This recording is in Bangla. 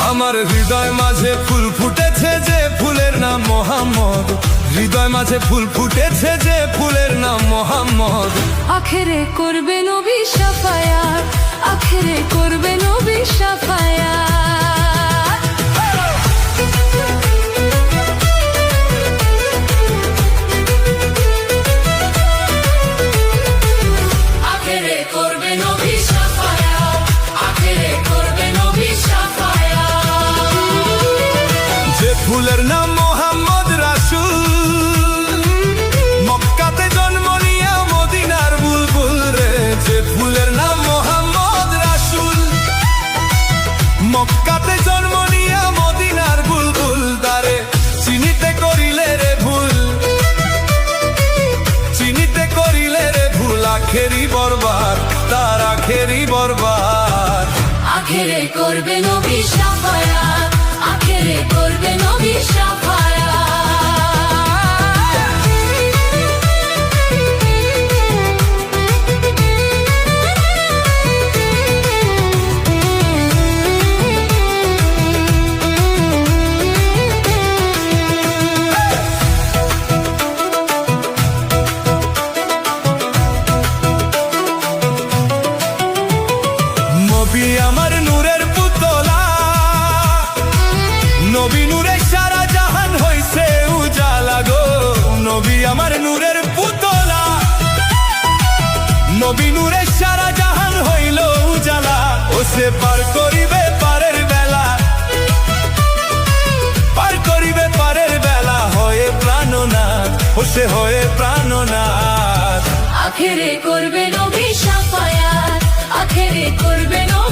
আমার হৃদয় মাঝে ফুল ফুটেছে যে ফুলের নাম মোহাম্মদ, হৃদয় মাঝে ফুল ফুটেছে যে ফুলের নাম মোহাম্মদ। আখেরে করবে নবী শাফায়াত, আখেরে করবে নবী শাফায়াত। আখেরে করবে নবী শাফায়াত, আখেরে করবে নবী শাফায়াত। যে ফুলের নাম মোহাম্মদ রাসূল, মক্কাতে জন্ম নিয়া মদিনার বুলবুল রে। যে ফুলের নাম মোহাম্মদ রাসূল, মক্কাতে জন্ম নিয়া মদিনার বুলবুল। তারে চিনিতে করিলে রে ভুল, চিনিতে করিলে রে ভুল, আখেরি বরবাদ, তার আখেরি বরবাদ। আখেরে করবে নবী শাফায়াত, আখেরে করবে নবী শাফায়াত। নবী আমার নূরের পুতলা, নবী নূরে সারা জাহান হইছে উজালা গো। নবী আমার নূরের পুতলা, নবী নূরে সারা জাহান হইল উজালা। ও সে পার করিবে পারের বেলা, পার করিবে পারের বেলা, হয়ে প্রাণনাথ, ও সে হয়ে প্রাণনাথ। আখেরে করবে নবী শাফায়াত, আখেরে করবে নবী